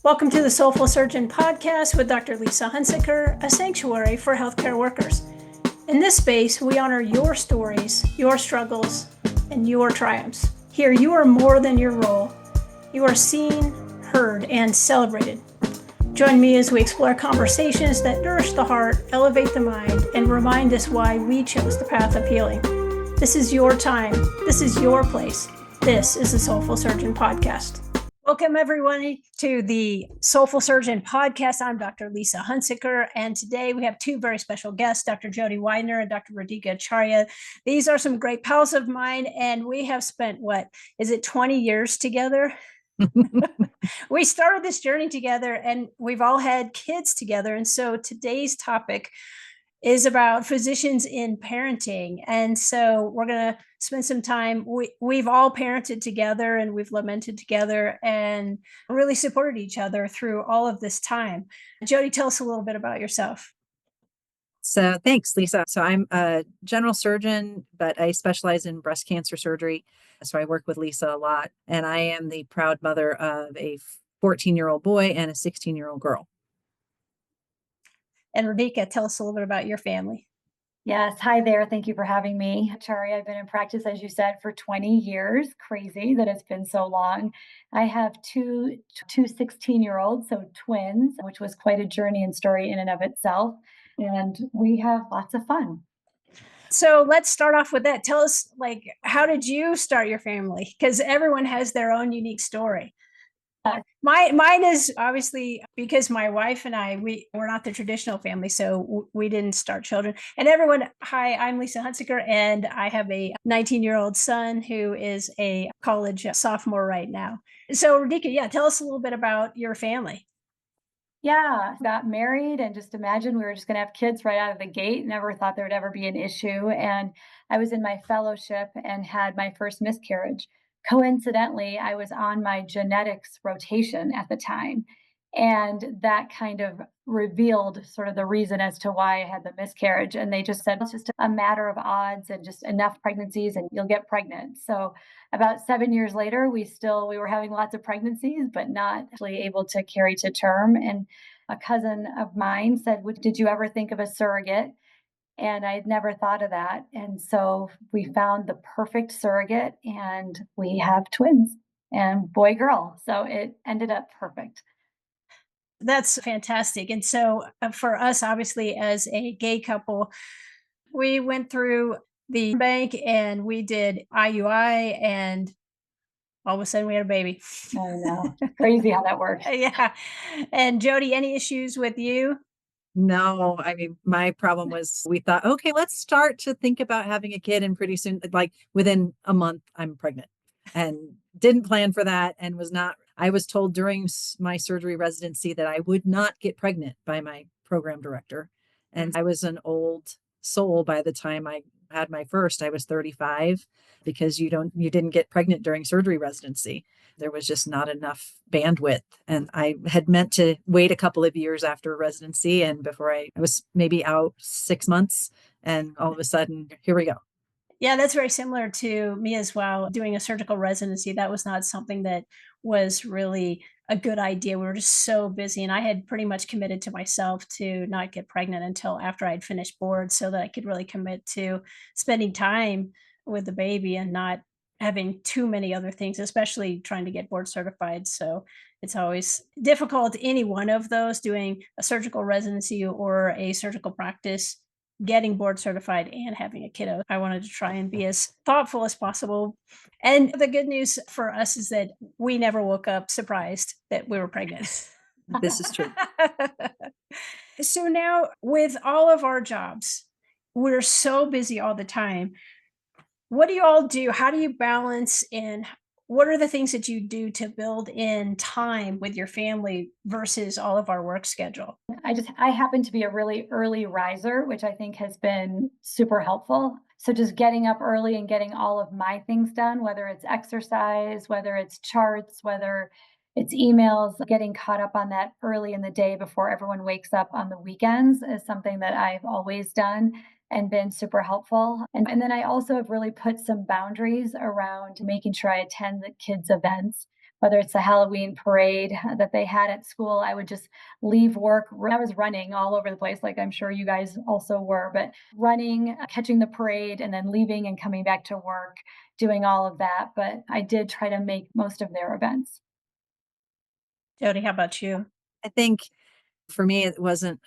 Welcome to the Soulful Surgeon Podcast with Dr. Lisa Hunsicker, a sanctuary for healthcare workers. In this space, we honor your stories, your struggles, and your triumphs. Here, you are more than your role. You are seen, heard, and celebrated. Join me as we explore conversations that nourish the heart, elevate the mind, and remind us why we chose the path of healing. This is your time. This is your place. This is the Soulful Surgeon Podcast. Welcome, everyone, to the Soulful Surgeon Podcast. I'm Dr. Lisa Hunsicker, and today we have two very special guests, Dr. Jodi Widner and Dr. Radhika Acharya. These are some great pals of mine, and we have spent, 20 years together? We started this journey together, and we've all had kids together, and so today's topic is about physicians in parenting. And so we're going to spend some time. We've all parented together and we've lamented together and really supported each other through all of this time. Jodi, tell us a little bit about yourself. So thanks, Lisa. So I'm a general surgeon, but I specialize in breast cancer surgery. So I work with Lisa a lot. And I am the proud mother of a 14-year-old boy and a 16-year-old girl. And Radhika, tell us a little bit about your family. Yes. Hi there. Thank you for having me. Acharya, I've been in practice, as you said, for 20 years. Crazy that it's been so long. I have two 16-year-olds, so twins, which was quite a journey and story in and of itself. And we have lots of fun. So let's start off with that. Tell us, how did you start your family? Because everyone has their own unique story. Mine is obviously because my wife and I, we're not the traditional family, so we didn't start children. And everyone, hi, I'm Lisa Hunsicker, and I have a 19-year-old son who is a college sophomore right now. So Radhika, tell us a little bit about your family. Yeah, got married and just imagined we were just going to have kids right out of the gate. Never thought there would ever be an issue. And I was in my fellowship and had my first miscarriage. Coincidentally, I was on my genetics rotation at the time. And that kind of revealed sort of the reason as to why I had the miscarriage. And they just said it's just a matter of odds and just enough pregnancies and you'll get pregnant. So about 7 years later, we were having lots of pregnancies, but not actually able to carry to term. And a cousin of mine said, "Did you ever think of a surrogate?" And I'd never thought of that. And so we found the perfect surrogate and we have twins and boy, girl. So it ended up perfect. That's fantastic. And so for us, obviously, as a gay couple, we went through the bank and we did IUI, and all of a sudden we had a baby. I know. Crazy how that works. Yeah. And Jodi, any issues with you? No, I mean, my problem was we thought, okay, let's start to think about having a kid. And pretty soon, like within a month, I'm pregnant and didn't plan for that and I was told during my surgery residency that I would not get pregnant by my program director. And I was an old soul by the time I had my first. I was 35 because you didn't get pregnant during surgery residency. There was just not enough bandwidth. And I had meant to wait a couple of years after residency. And before I was maybe out 6 months, and all of a sudden, here we go. Yeah, that's very similar to me as well. Doing a surgical residency, that was not something that was really a good idea. We were just so busy, and I had pretty much committed to myself to not get pregnant until after I'd finished board so that I could really commit to spending time with the baby and not having too many other things, especially trying to get board certified. So it's always difficult, any one of those, doing a surgical residency or a surgical practice, getting board certified and having a kiddo. I wanted to try and be as thoughtful as possible. And the good news for us is that we never woke up surprised that we were pregnant. This is true. So now with all of our jobs, we're so busy all the time. What do you all do? How do you balance, and what are the things that you do to build in time with your family versus all of our work schedule? I happen to be a really early riser, which I think has been super helpful. So just getting up early and getting all of my things done, whether it's exercise, whether it's charts, whether it's emails, getting caught up on that early in the day before everyone wakes up on the weekends is something that I've always done and been super helpful. And then I also have really put some boundaries around making sure I attend the kids' events, whether it's the Halloween parade that they had at school. I would just leave work. I was running all over the place, like I'm sure you guys also were, but running, catching the parade, and then leaving and coming back to work, doing all of that. But I did try to make most of their events. Jodi, how about you? I think for me, it wasn't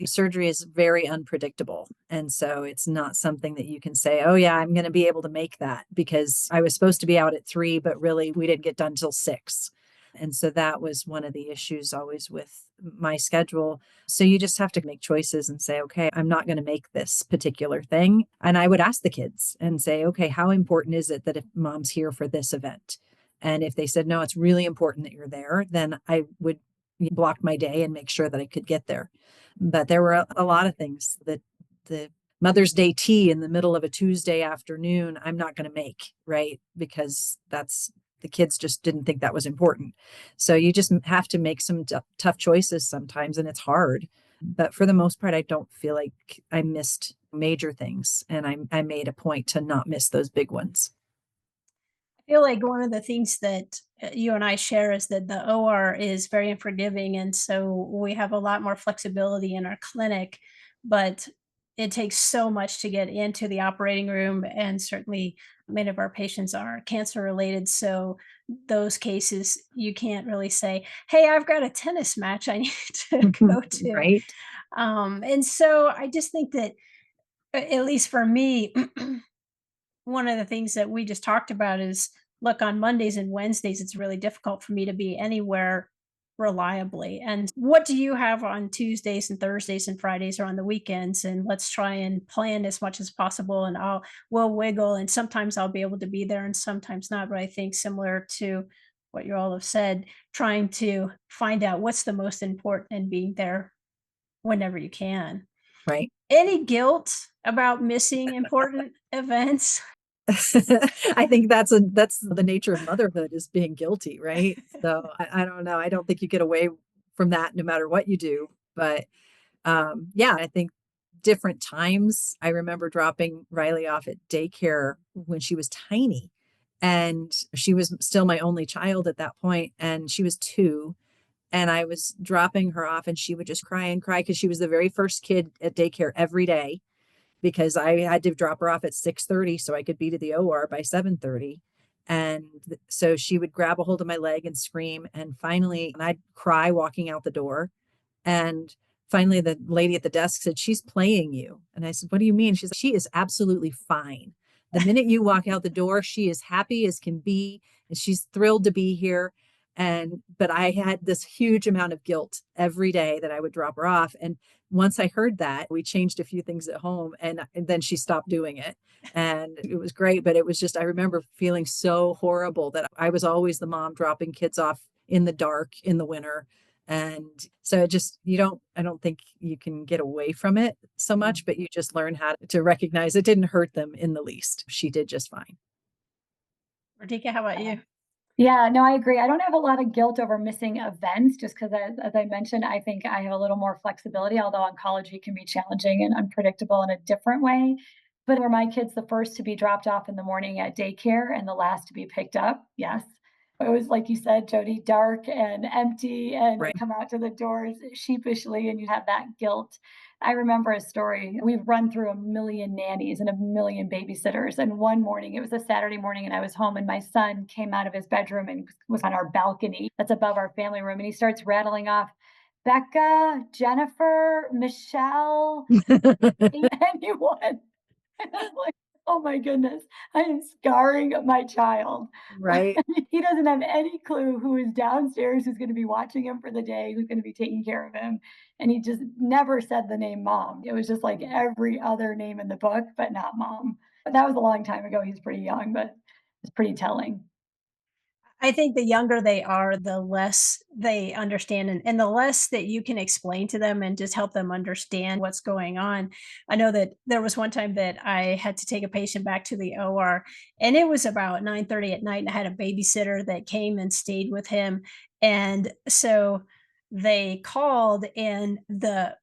surgery is very unpredictable. And so it's not something that you can say, oh, yeah, I'm going to be able to make that because I was supposed to be out at 3, but really we didn't get done till 6. And so that was one of the issues always with my schedule. So you just have to make choices and say, okay, I'm not going to make this particular thing. And I would ask the kids and say, okay, how important is it that if mom's here for this event? And if they said, no, it's really important that you're there, then I would block my day and make sure that I could get there. But there were a lot of things that the Mother's Day tea in the middle of a Tuesday afternoon, I'm not going to make, right? Because the kids just didn't think that was important. So you just have to make some tough choices sometimes, and it's hard. But for the most part, I don't feel like I missed major things, and I made a point to not miss those big ones. I feel like one of the things that you and I share is that the OR is very unforgiving. And so we have a lot more flexibility in our clinic, but it takes so much to get into the operating room. And certainly many of our patients are cancer related. So those cases, you can't really say, hey, I've got a tennis match I need to go to. Right? And so I just think that, at least for me, one of the things that we just talked about is, look, on Mondays and Wednesdays, it's really difficult for me to be anywhere reliably. And what do you have on Tuesdays and Thursdays and Fridays or on the weekends? And let's try and plan as much as possible. And we'll wiggle. And sometimes I'll be able to be there and sometimes not. But I think similar to what you all have said, trying to find out what's the most important and being there whenever you can. Right. Any guilt about missing important events? I think that's the nature of motherhood is being guilty, right? So I don't know. I don't think you get away from that no matter what you do. But yeah, I think different times. I remember dropping Riley off at daycare when she was tiny, and she was still my only child at that point, and she was 2. And I was dropping her off, and she would just cry and cry because she was the very first kid at daycare every day because I had to drop her off at 6:30 so I could be to the OR by 7:30. And so she would grab a hold of my leg and scream. And finally, and I'd cry walking out the door. And finally, the lady at the desk said, she's playing you. And I said, what do you mean? She is absolutely fine. The minute you walk out the door, she is happy as can be. And she's thrilled to be here. But I had this huge amount of guilt every day that I would drop her off. And once I heard that, we changed a few things at home and then she stopped doing it. And it was great. But it was just, I remember feeling so horrible that I was always the mom dropping kids off in the dark in the winter. And so I don't think you can get away from it so much, but you just learn how to recognize it didn't hurt them in the least. She did just fine. Radhika, how about you? Yeah, no, I agree. I don't have a lot of guilt over missing events just because, as I mentioned, I think I have a little more flexibility, although oncology can be challenging and unpredictable in a different way. But were my kids the first to be dropped off in the morning at daycare and the last to be picked up? Yes. It was, like you said, Jodi, dark and empty, and they Right. come out to the doors sheepishly, and you have that guilt. I remember a story. We've run through a million nannies and a million babysitters. And one morning, it was a Saturday morning, and I was home, and my son came out of his bedroom and was on our balcony that's above our family room. And he starts rattling off, Becca, Jennifer, Michelle, anyone. And I'm like, oh my goodness, I am scarring my child. Right. He doesn't have any clue who is downstairs, who's going to be watching him for the day, who's going to be taking care of him. And he just never said the name mom. It was just like every other name in the book, but not mom. But that was a long time ago. He's pretty young, but it's pretty telling. I think the younger they are, the less they understand and the less that you can explain to them and just help them understand what's going on. I know that there was one time that I had to take a patient back to the OR and it was about 9:30 at night and I had a babysitter that came and stayed with him. And so they called and the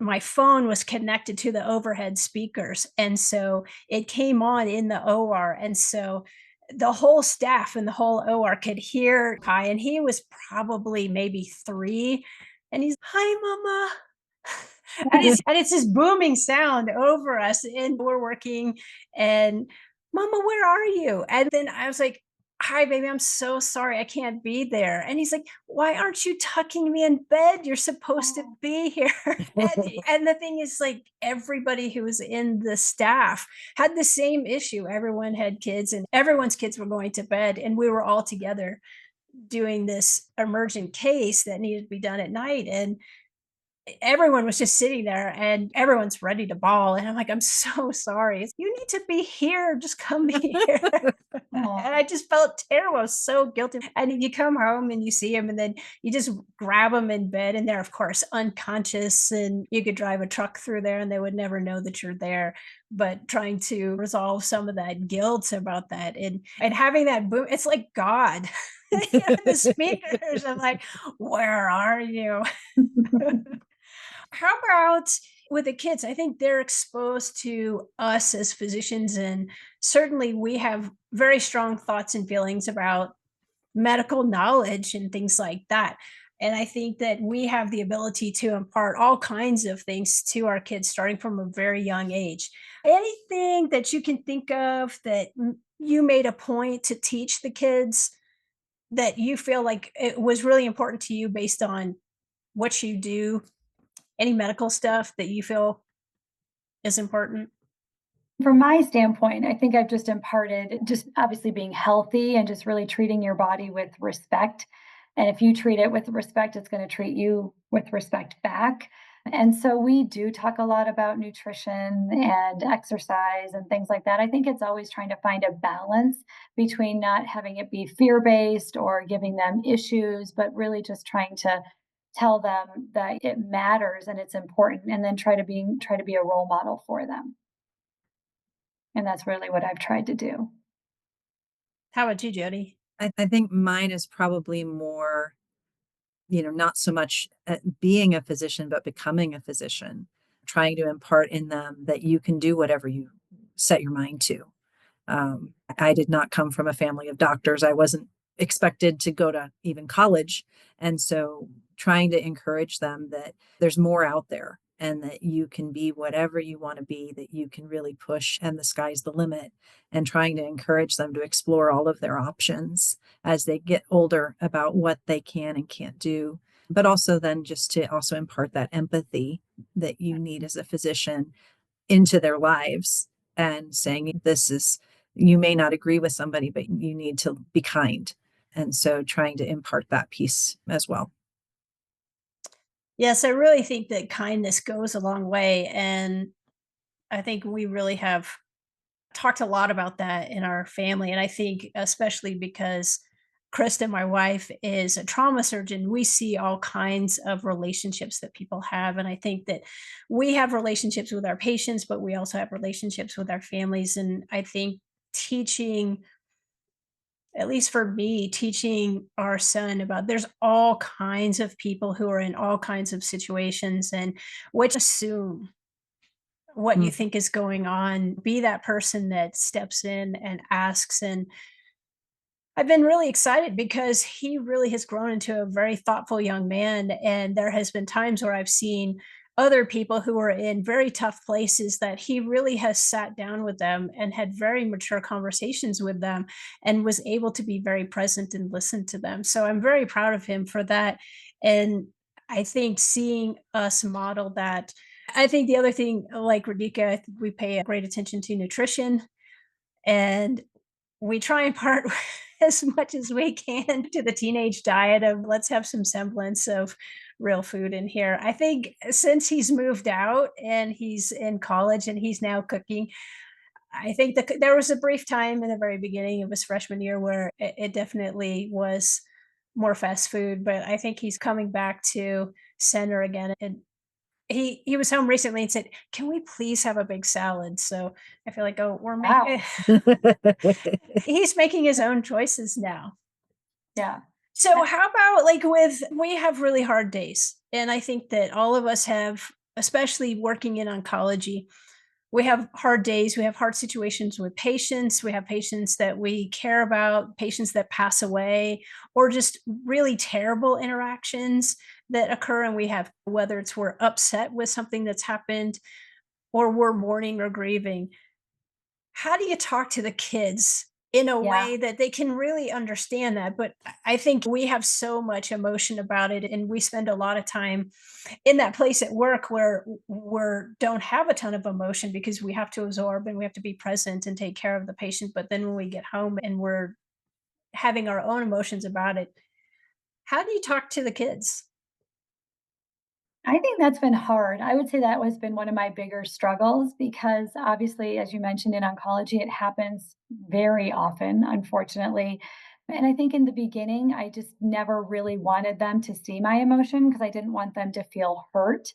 my phone was connected to the overhead speakers and so it came on in the OR and so the whole staff and the whole OR could hear Kai, and he was probably maybe 3, and he's, "Hi, mama." And it's this booming sound over us, and we're working, and, "Mama, where are you?" And then I was like, "Hi, baby, I'm so sorry I can't be there." And he's like, "Why aren't you tucking me in bed? You're supposed to be here." And the thing is, like, everybody who was in the staff had the same issue. Everyone had kids, and everyone's kids were going to bed, and we were all together doing this emergent case that needed to be done at night, and everyone was just sitting there and everyone's ready to bawl. And I'm like, "I'm so sorry. You need to be here. Just come here." And Aw. I just felt terrible. I was so guilty. And you come home and you see him, and then you just grab them in bed, and they're, of course, unconscious. And you could drive a truck through there and they would never know that you're there. But trying to resolve some of that guilt about that, and having that boom, it's like God. The speakers. I'm like, "Where are you?" How about with the kids? I think they're exposed to us as physicians, and certainly we have very strong thoughts and feelings about medical knowledge and things like that. And I think that we have the ability to impart all kinds of things to our kids starting from a very young age. Anything that you can think of that you made a point to teach the kids that you feel like it was really important to you based on what you do? Any medical stuff that you feel is important? From my standpoint, I think I've just imparted just obviously being healthy and just really treating your body with respect. And if you treat it with respect, it's going to treat you with respect back. And so we do talk a lot about nutrition and exercise and things like that. I think it's always trying to find a balance between not having it be fear based or giving them issues, but really just trying to tell them that it matters and it's important, and then try to be a role model for them. And that's really what I've tried to do. How about you, Jody? I think mine is probably more, not so much being a physician, but becoming a physician, trying to impart in them that you can do whatever you set your mind to. I did not come from a family of doctors. I wasn't expected to go to even college. And so trying to encourage them that there's more out there and that you can be whatever you want to be, that you can really push and the sky's the limit, and trying to encourage them to explore all of their options as they get older about what they can and can't do. But also then just to also impart that empathy that you need as a physician into their lives, and saying, this is, you may not agree with somebody, but you need to be kind. And so trying to impart that piece as well. Yes, I really think that kindness goes a long way. And I think we really have talked a lot about that in our family. And I think, especially because Krista, my wife, is a trauma surgeon, we see all kinds of relationships that people have. And I think that we have relationships with our patients, but we also have relationships with our families. And I think teaching, at least for me, teaching our son about there's all kinds of people who are in all kinds of situations, and what assume what you Mm. think is going on, be that person that steps in and asks. And I've been really excited because he really has grown into a very thoughtful young man. And there has been times where I've seen other people who are in very tough places that he really has sat down with them and had very mature conversations with them, and was able to be very present and listen to them. So I'm very proud of him for that. And I think seeing us model that. I think the other thing, like Radhika, I think we pay great attention to nutrition, and we try and part as much as we can to the teenage diet of let's have some semblance of real food in here. I think since he's moved out and he's in college and he's now cooking, I think that there was a brief time in the very beginning of his freshman year where it definitely was more fast food, but I think he's coming back to center again. And he was home recently and said, "Can we please have a big salad?" So I feel like, oh, we're making Wow. he's making his own choices now. Yeah. So how about, like, with we have really hard days, and I think that all of us have, especially working in oncology, we have hard days, we have hard situations with patients, we have patients that we care about, patients that pass away, or just really terrible interactions that occur. And we have, whether it's we're upset with something that's happened or we're mourning or grieving. How do you talk to the kids in a Yeah. way that they can really understand that? But I think we have so much emotion about it, and we spend a lot of time in that place at work where we don't have a ton of emotion because we have to absorb and we have to be present and take care of the patient. But then when we get home and we're having our own emotions about it, how do you talk to the kids? I think that's been hard. I would say that has been one of my bigger struggles because obviously, as you mentioned in oncology, it happens very often, unfortunately. And I think in the beginning, I just never really wanted them to see my emotion because I didn't want them to feel hurt.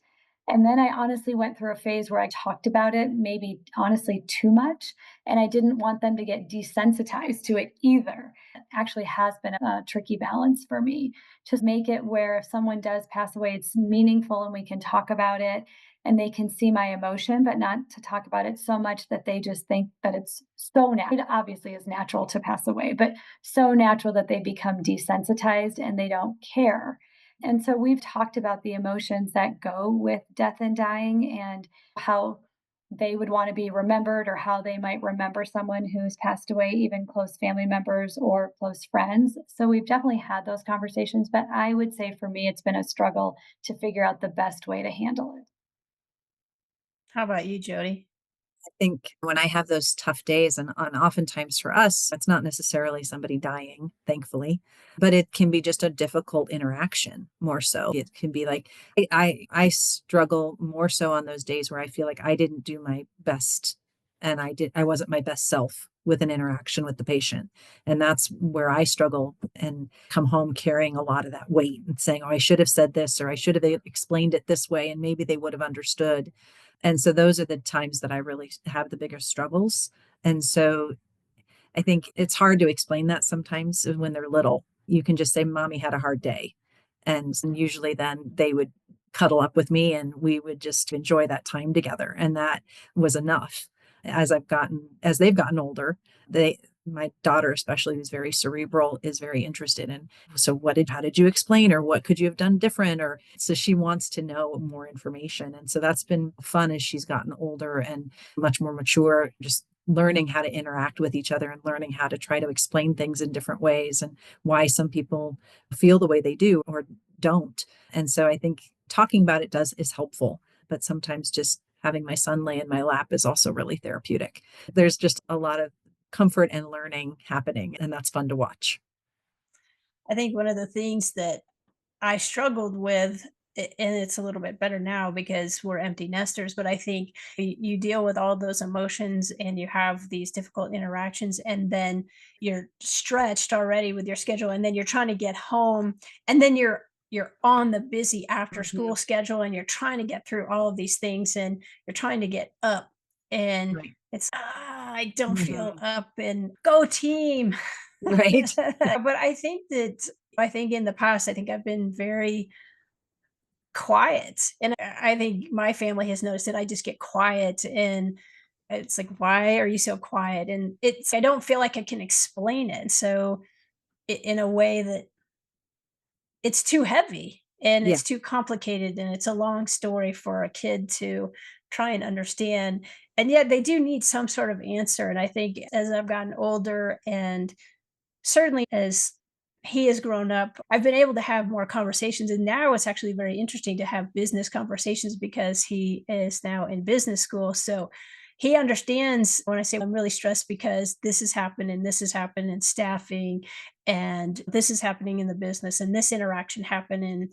And then I honestly went through a phase where I talked about it, maybe honestly too much. And I didn't want them to get desensitized to it either. It actually has been a tricky balance for me to make it where if someone does pass away, it's meaningful and we can talk about it and they can see my emotion, but not to talk about it so much that they just think that it's so natural. It obviously is natural to pass away, but so natural that they become desensitized and they don't care. And so we've talked about the emotions that go with death and dying and how they would want to be remembered or how they might remember someone who's passed away, even close family members or close friends. So we've definitely had those conversations, but I would say for me, it's been a struggle to figure out the best way to handle it. How about you, Jody? Think when I have those tough days, and oftentimes for us, it's not necessarily somebody dying, thankfully, but it can be just a difficult interaction more so. It can be like I struggle more so on those days where I feel like I didn't do my best and I wasn't my best self with an interaction with the patient. And that's where I struggle and come home carrying a lot of that weight and saying, oh, I should have said this or I should have explained it this way and maybe they would have understood. And so those are the times that I really have the biggest struggles. And so I think it's hard to explain that sometimes when they're little. You can just say, Mommy had a hard day. And usually then they would cuddle up with me and we would just enjoy that time together. And that was enough. As they've gotten older, my daughter especially, who's very cerebral, is very interested in, so how did you explain, or what could you have done different, or so she wants to know more information. And so that's been fun as she's gotten older and much more mature, just learning how to interact with each other and learning how to try to explain things in different ways and why some people feel the way they do or don't. And so I think talking about it is helpful, but sometimes just having my son lay in my lap is also really therapeutic. There's just a lot of comfort and learning happening, and that's fun to watch. I think one of the things that I struggled with, and it's a little bit better now because we're empty nesters, but I think you deal with all those emotions and you have these difficult interactions, and then you're stretched already with your schedule, and then you're trying to get home, and then you're on the busy after Mhm. school schedule and you're trying to get through all of these things and you're trying to get up and Right. it's I don't feel Mhm. up and go team. Right. But I think in the past, I think I've been very quiet. And I think my family has noticed that I just get quiet and it's like, why are you so quiet? And I don't feel like I can explain it. So in a way that it's too heavy and Yeah. it's too complicated and it's a long story for a kid to try and understand. And yet they do need some sort of answer. And I think as I've gotten older and certainly as he has grown up, I've been able to have more conversations. And now it's actually very interesting to have business conversations because he is now in business school. So he understands when I say I'm really stressed because this has happened and this has happened in staffing and this is happening in the business and this interaction happened and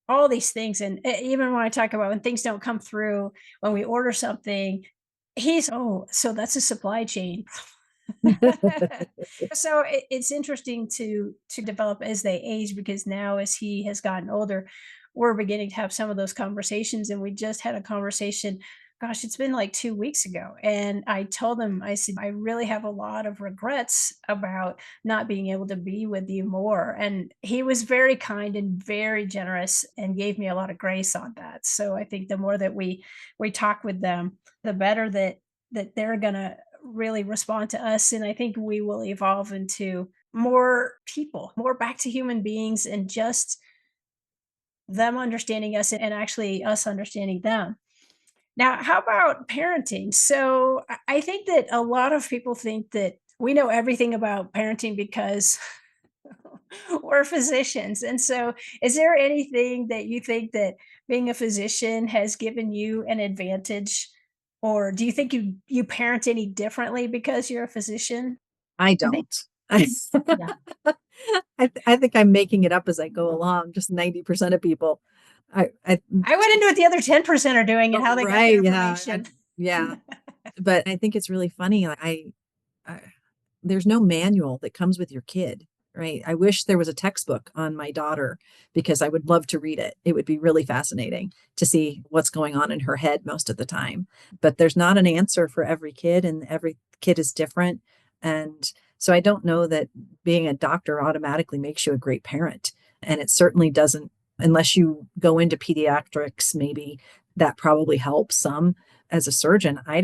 all these things. And even when I talk about when things don't come through, when we order something, oh, so that's a supply chain. So it's interesting to develop as they age because now as he has gotten older, we're beginning to have some of those conversations. And we just had a conversation. Gosh, it's been like 2 weeks ago. And I told him, I said, I really have a lot of regrets about not being able to be with you more. And he was very kind and very generous and gave me a lot of grace on that. So I think the more that we talk with them, the better that that they're going to really respond to us. And I think we will evolve into more people, more back to human beings, and just them understanding us and actually us understanding them. Now, how about parenting? So I think that a lot of people think that we know everything about parenting because we're physicians. And so is there anything that you think that being a physician has given you an advantage? Or do you think you parent any differently because you're a physician? I I think, don't. I, yeah. I think I'm making it up as I go along. Just 90% of people. I I want to know what the other 10% are doing and how they got their right. Yeah. information. Yeah. But I think it's really funny. I there's no manual that comes with your kid, right? I wish there was a textbook on my daughter because I would love to read it. It would be really fascinating to see what's going on in her head most of the time. But there's not an answer for every kid, and every kid is different. And so I don't know that being a doctor automatically makes you a great parent. And it certainly doesn't, unless you go into pediatrics, maybe that probably helps some. As a surgeon, I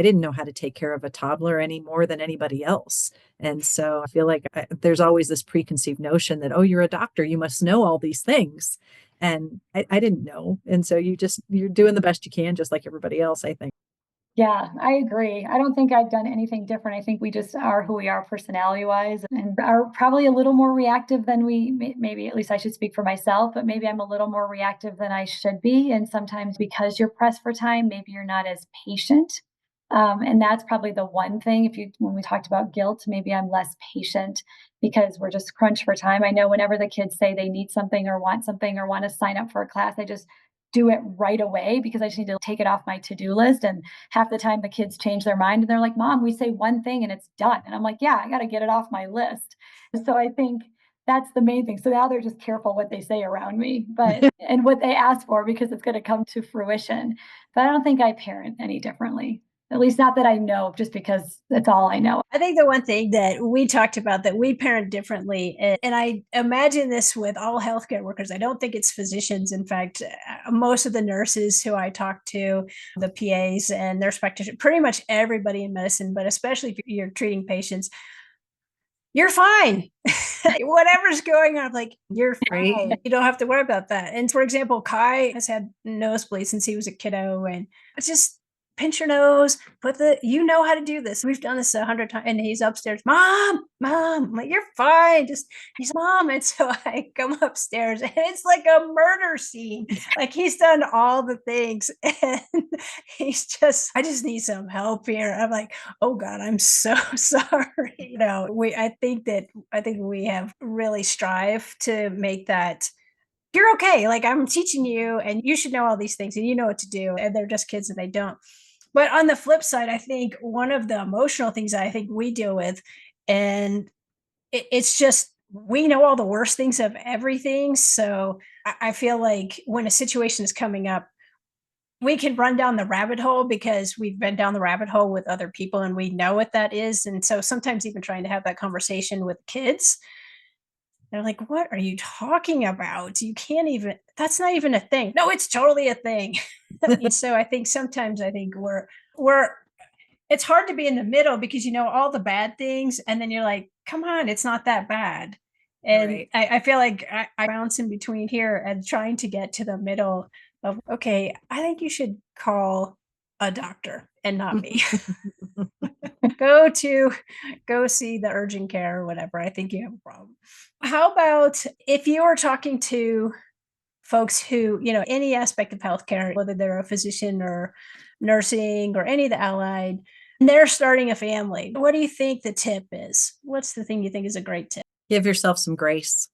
didn't know how to take care of a toddler any more than anybody else. And so I feel like there's always this preconceived notion that, oh, you're a doctor, you must know all these things. And I didn't know. And so you're doing the best you can, just like everybody else, I think. Yeah, I agree. I don't think I've done anything different. I think we just are who we are personality wise and are probably a little more reactive than maybe, at least I should speak for myself, but maybe I'm a little more reactive than I should be. And sometimes because you're pressed for time, maybe you're not as patient. And that's probably the one thing. When we talked about guilt, maybe I'm less patient because we're just crunched for time. I know whenever the kids say they need something or want to sign up for a class, I just do it right away because I just need to take it off my to-do list. And half the time the kids change their mind and they're like, Mom, we say one thing and it's done. And I'm like, yeah, I got to get it off my list. So I think that's the main thing. So now they're just careful what they say around me, and what they ask for because it's going to come to fruition. But I don't think I parent any differently. At least not that I know, just because that's all I know. I think the one thing that we talked about that we parent differently, and I imagine this with all healthcare workers, I don't think it's physicians. In fact, most of the nurses who I talk to, the PAs and nurse practitioners, pretty much everybody in medicine, but especially if you're treating patients, you're fine. Whatever's going on, like, you're Right. fine. You don't have to worry about that. And for example, Kai has had nosebleeds since he was a kiddo, and it's just pinch your nose, you know how to do this. We've done this 100 times, and he's upstairs, Mom, Mom. I'm like, you're fine. He's Mom. And so I come upstairs, and it's like a murder scene. Like, he's done all the things, and I just need some help here. I'm like, oh God, I'm so sorry. I think we have really strive to make that you're okay. Like, I'm teaching you and you should know all these things and you know what to do. And they're just kids and they don't. But on the flip side, I think one of the emotional things I think we deal with, and it's just we know all the worst things of everything. So I feel like when a situation is coming up, we can run down the rabbit hole because we've been down the rabbit hole with other people and we know what that is. And so sometimes even trying to have that conversation with kids, they're like, "What are you talking about? You can't even that's not even a thing." No, it's totally a thing. And so I think we're it's hard to be in the middle because you know all the bad things and then you're like, "Come on, it's not that bad." And Right. I feel like I bounce in between here and trying to get to the middle of, okay, I think you should call a doctor and not me. Go to go see the urgent care or whatever. I think you have a problem. How about if you are talking to folks who, any aspect of healthcare, whether they're a physician or nursing or any of the allied, and they're starting a family. What do you think the tip is? What's the thing you think is a great tip? Give yourself some grace.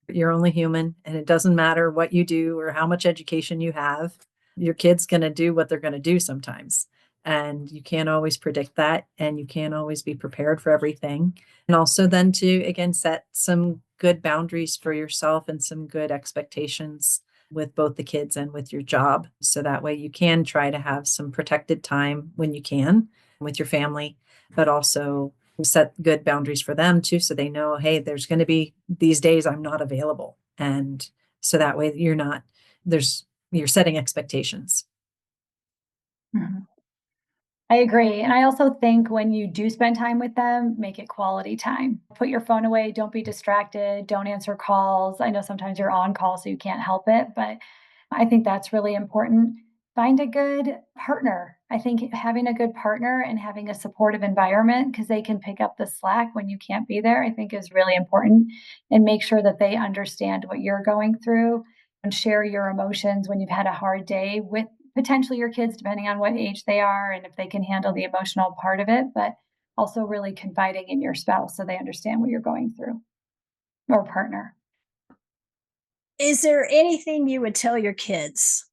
You're only human, and it doesn't matter what you do or how much education you have. Your kid's going to do what they're going to do sometimes. And you can't always predict that, and you can't always be prepared for everything. And also, then to again set some good boundaries for yourself and some good expectations with both the kids and with your job. So that way you can try to have some protected time when you can with your family, but also set good boundaries for them too, so they know, hey, there's going to be these days I'm not available. And so that way you're setting expectations. Mhm. I agree. And I also think when you do spend time with them, make it quality time. Put your phone away. Don't be distracted. Don't answer calls. I know sometimes you're on call, so you can't help it, but I think that's really important. Find a good partner. I think having a good partner and having a supportive environment, because they can pick up the slack when you can't be there, I think is really important. And make sure that they understand what you're going through and share your emotions when you've had a hard day with potentially your kids, depending on what age they are and if they can handle the emotional part of it, but also really confiding in your spouse so they understand what you're going through, or partner. Is there anything you would tell your kids?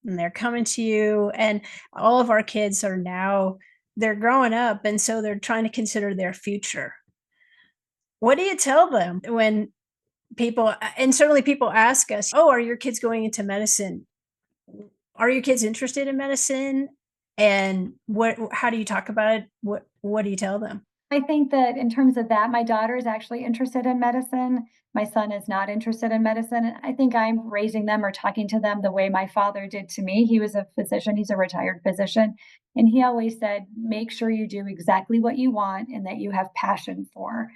And they're coming to you, and all of our kids are now, they're growing up, and so they're trying to consider their future. What do you tell them when people, and certainly people ask us, "Oh, are your kids going into medicine? Are your kids interested in medicine?" And how do you talk about it? What do you tell them? I think that in terms of that, my daughter is actually interested in medicine. My son is not interested in medicine. I think I'm raising them or talking to them the way my father did to me. He was a physician, he's a retired physician. And he always said, make sure you do exactly what you want and that you have passion for.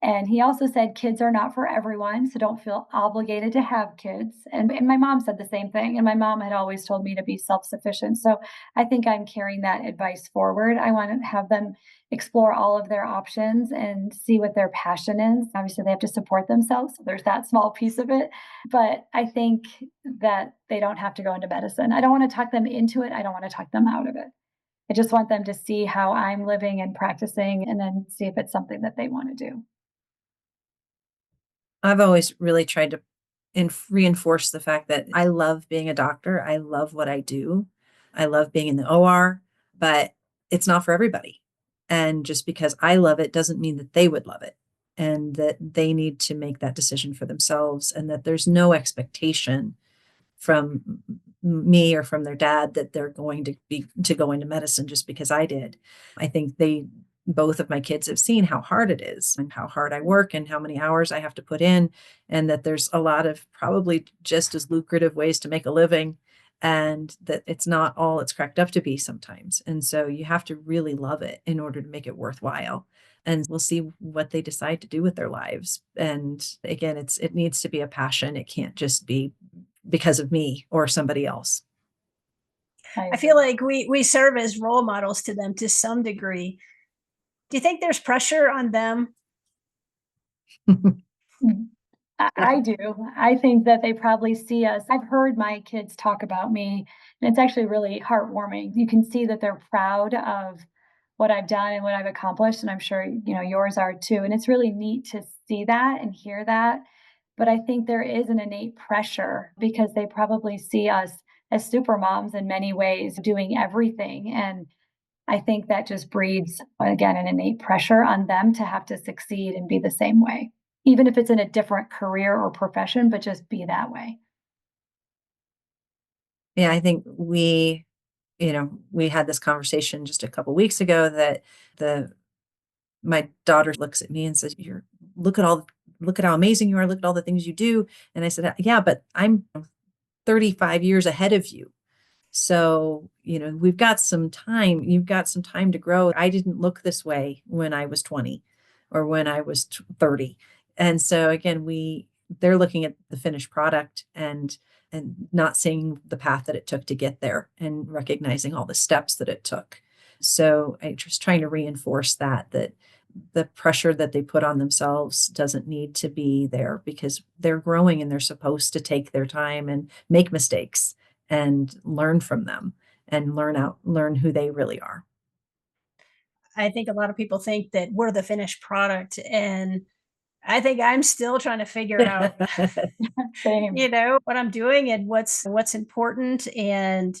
And he also said, kids are not for everyone, so don't feel obligated to have kids. And my mom said the same thing. And my mom had always told me to be self sufficient. So I think I'm carrying that advice forward. I want to have them explore all of their options and see what their passion is. Obviously, they have to support themselves. So there's that small piece of it. But I think that they don't have to go into medicine. I don't want to talk them into it. I don't want to talk them out of it. I just want them to see how I'm living and practicing and then see if it's something that they want to do. I've always really tried to reinforce the fact that I love being a doctor. I love what I do. I love being in the OR, but it's not for everybody. And just because I love it doesn't mean that they would love it, and that they need to make that decision for themselves, and that there's no expectation from me or from their dad that they're going to go into medicine just because I did. I think both of my kids have seen how hard it is and how hard I work and how many hours I have to put in, and that there's a lot of probably just as lucrative ways to make a living, and that it's not all it's cracked up to be sometimes. And so you have to really love it in order to make it worthwhile. And we'll see what they decide to do with their lives. And again, it needs to be a passion. It can't just be because of me or somebody else. I feel like we serve as role models to them to some degree. Do you think there's pressure on them? I do. I think that they probably see us. I've heard my kids talk about me, and it's actually really heartwarming. You can see that they're proud of what I've done and what I've accomplished, and I'm sure, yours are too. And it's really neat to see that and hear that. But I think there is an innate pressure because they probably see us as super moms in many ways, doing everything. And I think that just breeds, again, an innate pressure on them to have to succeed and be the same way, even if it's in a different career or profession, but just be that way. Yeah, I think we had this conversation just a couple weeks ago that the my daughter looks at me and says, look at look at how amazing you are, look at all the things you do. And I said, yeah, but I'm 35 years ahead of you. So, we've got some time. You've got some time to grow. I didn't look this way when I was 20 or when I was 30. And so again, they're looking at the finished product and not seeing the path that it took to get there and recognizing all the steps that it took. So I just trying to reinforce that the pressure that they put on themselves doesn't need to be there, because they're growing and they're supposed to take their time and make mistakes and learn from them and learn who they really are. I think a lot of people think that we're the finished product, and I think I'm still trying to figure out, Same. what I'm doing and what's important and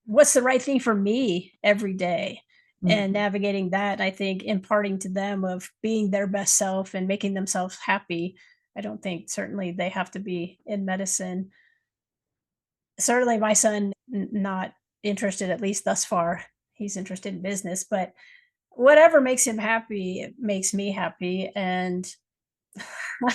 what's the right thing for me every day. And Mhm. navigating that, I think imparting to them of being their best self and making themselves happy. I don't think certainly they have to be in medicine. Certainly my son not interested, at least thus far. He's interested in business, but whatever makes him happy, it makes me happy. And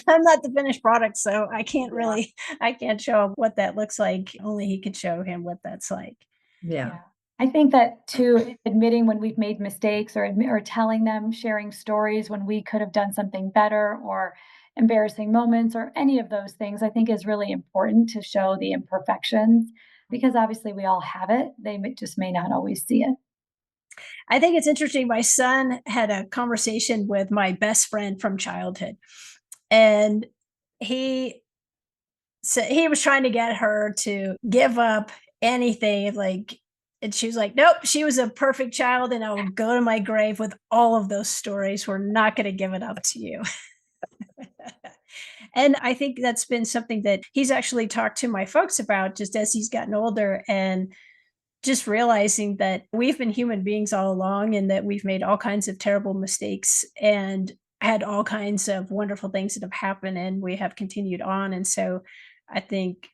I'm not the finished product, so I can't Yeah. really I can't show him what that looks like. Only he can show him what that's like. Yeah. Yeah. I think that too, admitting when we've made mistakes or telling them, sharing stories when we could have done something better or embarrassing moments or any of those things, I think is really important to show the imperfections because obviously we all have it. Just may not always see it. I think it's interesting. My son had a conversation with my best friend from childhood, and he said he was trying to get her to give up anything. Like, and she was like, "Nope, she was a perfect child, and I will go to my grave with all of those stories. We're not going to give it up to you." And I think that's been something that he's actually talked to my folks about just as he's gotten older, and just realizing that we've been human beings all along and that we've made all kinds of terrible mistakes and had all kinds of wonderful things that have happened and we have continued on. And so I think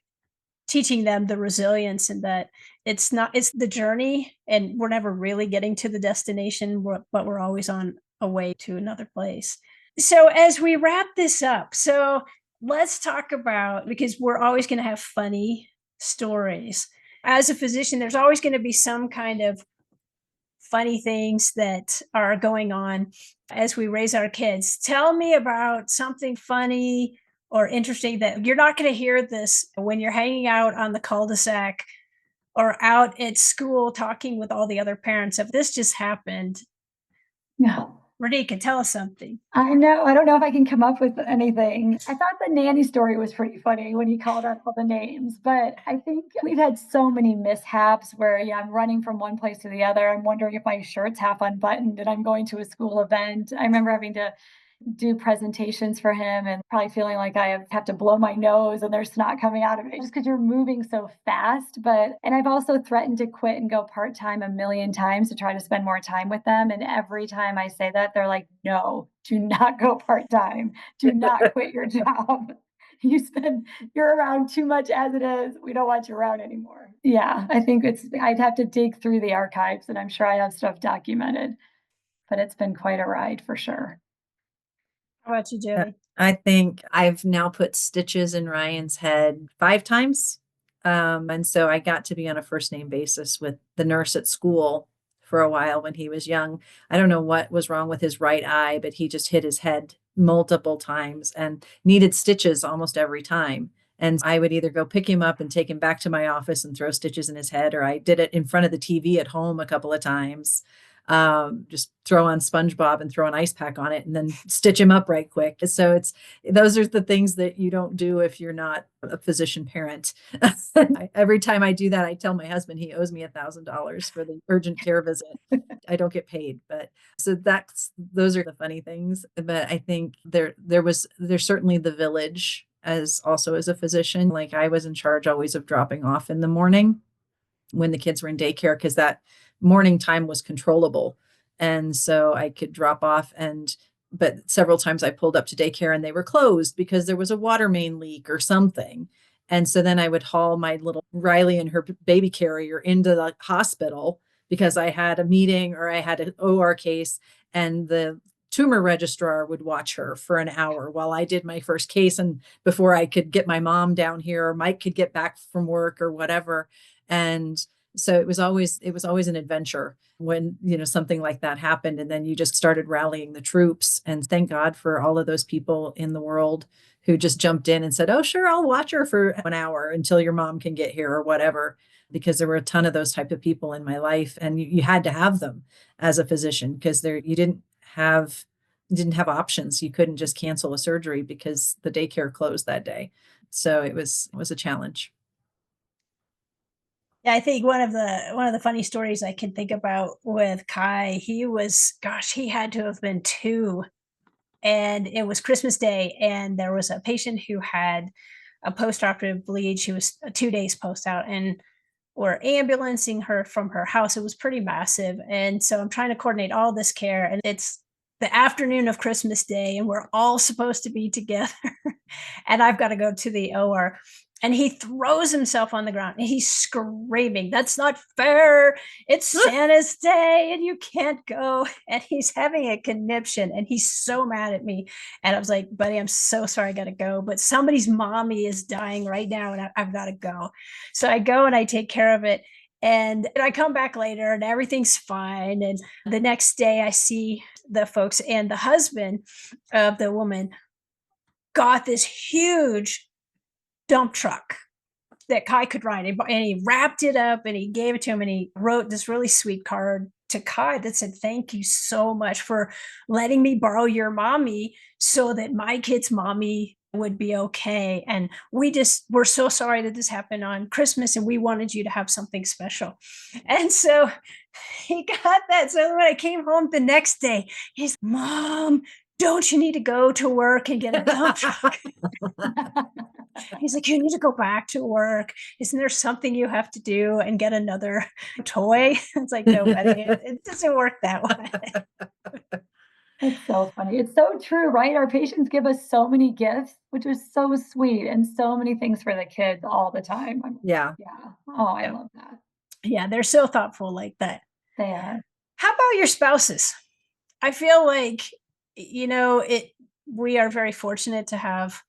teaching them the resilience and that it's the journey and we're never really getting to the destination, but we're always on a way to another place. So as we wrap this up, so let's talk about, because we're always going to have funny stories. As a physician, there's always going to be some kind of funny things that are going on as we raise our kids. Tell me about something funny or interesting that you're not going to hear this when you're hanging out on the cul-de-sac or out at school talking with all the other parents. If this just happened, No. Radhika, tell us something. I know. I don't know if I can come up with anything. I thought the nanny story was pretty funny when he called out all the names, but I think we've had so many mishaps where, yeah, I'm running from one place to the other. I'm wondering if my shirt's half unbuttoned and I'm going to a school event. I remember having to do presentations for him and probably feeling like I have to blow my nose and there's snot coming out of it just because you're moving so fast. And I've also threatened to quit and go part time a million times to try to spend more time with them. And every time I say that, they're like, no, do not go part time. Do not quit your job. You're around too much as it is. We don't want you around anymore. Yeah, I think I'd have to dig through the archives and I'm sure I have stuff documented, but it's been quite a ride for sure. How about you, Jodi? I think I've now put stitches in Ryan's head 5 times. And so I got to be on a first name basis with the nurse at school for a while when he was young. I don't know what was wrong with his right eye, but he just hit his head multiple times and needed stitches almost every time. And I would either go pick him up and take him back to my office and throw stitches in his head, or I did it in front of the TV at home a couple of times. Just throw on SpongeBob and throw an ice pack on it and then stitch him up right quick. So those are the things that you don't do if you're not a physician parent. Every time I do that, I tell my husband he owes me $1,000 for the urgent care visit. I don't get paid, but so those are the funny things. But I think there's certainly the village as a physician. Like I was in charge always of dropping off in the morning when the kids were in daycare, because that morning time was controllable. And so I could drop off but several times I pulled up to daycare and they were closed because there was a water main leak or something. And so then I would haul my little Riley and her baby carrier into the hospital because I had a meeting or I had an OR case, and the tumor registrar would watch her for an hour while I did my first case, and before I could get my mom down here or Mike could get back from work or whatever. And so it was always an adventure when, something like that happened. And then you just started rallying the troops. And thank God for all of those people in the world who just jumped in and said, oh, sure, I'll watch her for an hour until your mom can get here or whatever. Because there were a ton of those type of people in my life. And you had to have them as a physician because you didn't have options. You couldn't just cancel a surgery because the daycare closed that day. So it was a challenge. Yeah, I think one of the funny stories I can think about with Kai, he had to have been 2, and it was Christmas Day, and there was a patient who had a postoperative bleed. She was 2 days post out, and we're ambulancing her from her house. It was pretty massive, and so I'm trying to coordinate all this care, and it's the afternoon of Christmas Day, and we're all supposed to be together, and I've got to go to the OR. And he throws himself on the ground and he's screaming, "That's not fair. It's Santa's day and you can't go." And he's having a conniption and he's so mad at me. And I was like, "Buddy, I'm so sorry. I got to go. But somebody's mommy is dying right now and I've got to go." So I go and I take care of it. And I come back later and everything's fine. And the next day I see the folks, and the husband of the woman got this huge dump truck that Kai could ride. And he wrapped it up and he gave it to him, and he wrote this really sweet card to Kai that said, "Thank you so much for letting me borrow your mommy so that my kid's mommy would be okay. And we're so sorry that this happened on Christmas, and we wanted you to have something special." And so he got that. So when I came home the next day, he's, "Mom, don't you need to go to work and get a dump truck?" He's like, "You need to go back to work. Isn't there something you have to do and get another toy?" It's like, "No, buddy, it doesn't work that way." It's so funny. It's so true, right? Our patients give us so many gifts, which is so sweet, and so many things for the kids all the time. Yeah. Yeah. Oh, I Yeah. love that. Yeah, they're so thoughtful like that. They are. How about your spouses? I feel like, we are very fortunate to have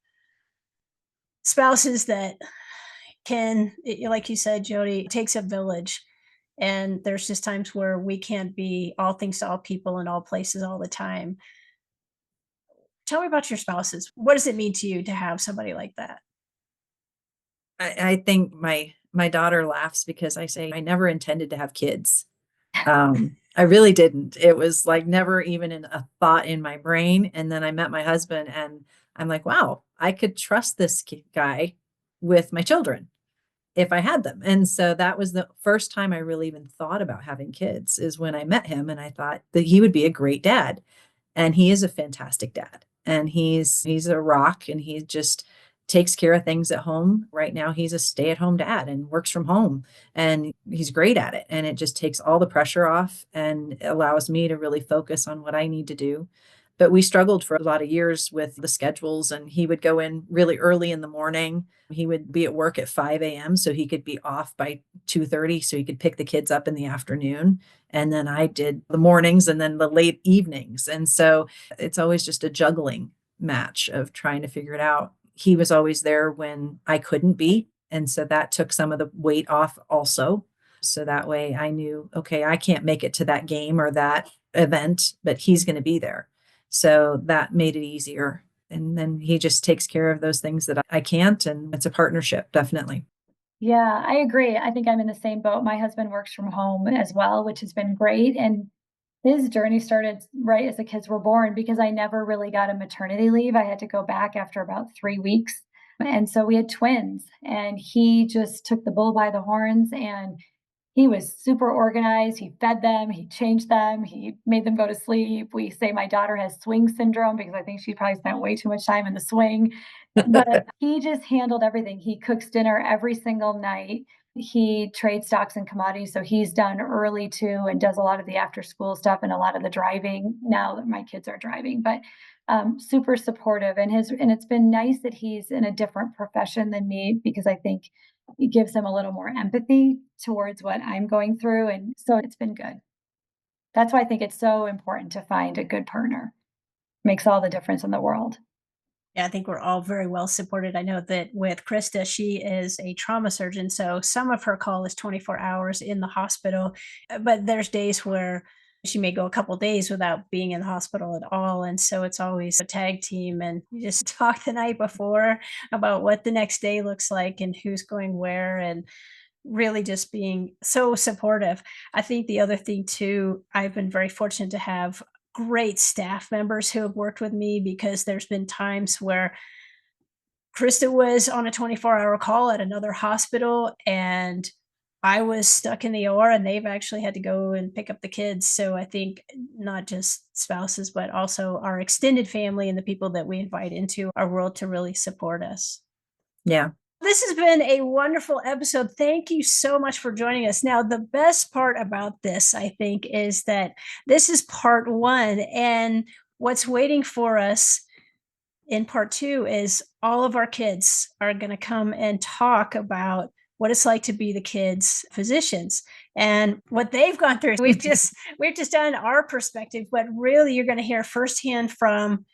spouses that like you said, Jody, it takes a village. And there's just times where we can't be all things to all people in all places all the time. Tell me about your spouses. What does it mean to you to have somebody like that? I think my daughter laughs because I say I never intended to have kids. I really didn't. It was like never even a thought in my brain. And then I met my husband and I'm like, wow, I could trust this guy with my children if I had them. And so that was the first time I really even thought about having kids, is when I met him and I thought that he would be a great dad. And he is a fantastic dad. And he's a rock, and he just takes care of things at home. Right now he's a stay-at-home dad and works from home, and he's great at it. And it just takes all the pressure off and allows me to really focus on what I need to do. But we struggled for a lot of years with the schedules, and he would go in really early in the morning. He would be at work at 5 a.m. so he could be off by 2:30 so he could pick the kids up in the afternoon. And then I did the mornings and then the late evenings. And so it's always just a juggling match of trying to figure it out. He was always there when I couldn't be. And so that took some of the weight off also. So that way I knew, okay, I can't make it to that game or that event, but he's going to be there. So that made it easier. And then he just takes care of those things that I can't. And it's a partnership, definitely. Yeah, I agree. I think I'm in the same boat. My husband works from home as well, which has been great. And his journey started right as the kids were born because I never really got a maternity leave. I had to go back after about 3 weeks. And so we had twins, and he just took the bull by the horns, and he was super organized. He fed them, he changed them, he made them go to sleep. We say my daughter has swing syndrome because I think she probably spent way too much time in the swing. But he just handled everything. He cooks dinner every single night. He trades stocks and commodities. So he's done early too and does a lot of the after school stuff and a lot of the driving now that my kids are driving. But super supportive, and it's been nice that he's in a different profession than me because I think it gives him a little more empathy towards what I'm going through. And so it's been good. That's why I think it's so important to find a good partner. Makes all the difference in the world. Yeah, I think we're all very well supported. I know that with Krista, she is a trauma surgeon. So some of her call is 24 hours in the hospital, but there's days where she may go a couple days without being in the hospital at all. And so it's always a tag team. And you just talk the night before about what the next day looks like and who's going where, and really just being so supportive. I think the other thing too, I've been very fortunate to have great staff members who have worked with me, because there's been times where Krista was on a 24-hour call at another hospital and I was stuck in the OR, and they've actually had to go and pick up the kids. So I think not just spouses, but also our extended family and the people that we invite into our world to really support us. Yeah. This has been a wonderful episode. Thank you so much for joining us. Now, the best part about this, I think, is that this is part one, and what's waiting for us in part two is all of our kids are going to come and talk about what it's like to be the kids' physicians and what they've gone through. We've just done our perspective, but really you're going to hear firsthand from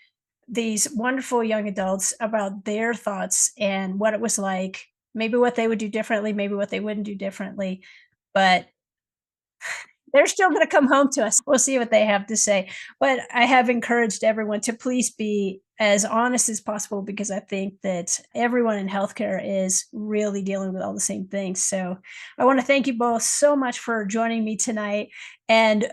these wonderful young adults about their thoughts and what it was like, maybe what they would do differently, maybe what they wouldn't do differently. but they're still going to come home to us. We'll see what they have to say. But I have encouraged everyone to please be as honest as possible, because I think that everyone in healthcare is really dealing with all the same things. So I want to thank you both so much for joining me tonight. And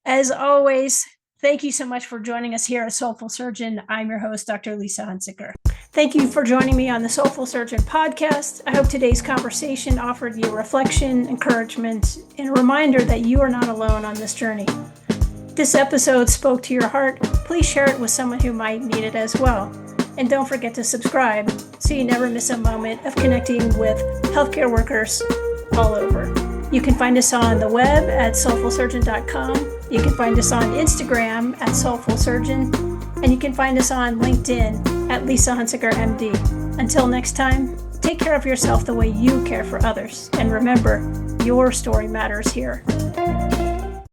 as always, thank you so much for joining us here at Soulful Surgeon. I'm your host, Dr. Lisa Hunsicker. Thank you for joining me on the Soulful Surgeon podcast. I hope today's conversation offered you reflection, encouragement, and a reminder that you are not alone on this journey. If this episode spoke to your heart, please share it with someone who might need it as well. And don't forget to subscribe so you never miss a moment of connecting with healthcare workers all over. You can find us on the web at soulfulsurgeon.com. You can find us on Instagram at Soulful Surgeon. And you can find us on LinkedIn at Lisa Hunsicker, MD. Until next time, take care of yourself the way you care for others. And remember, your story matters here.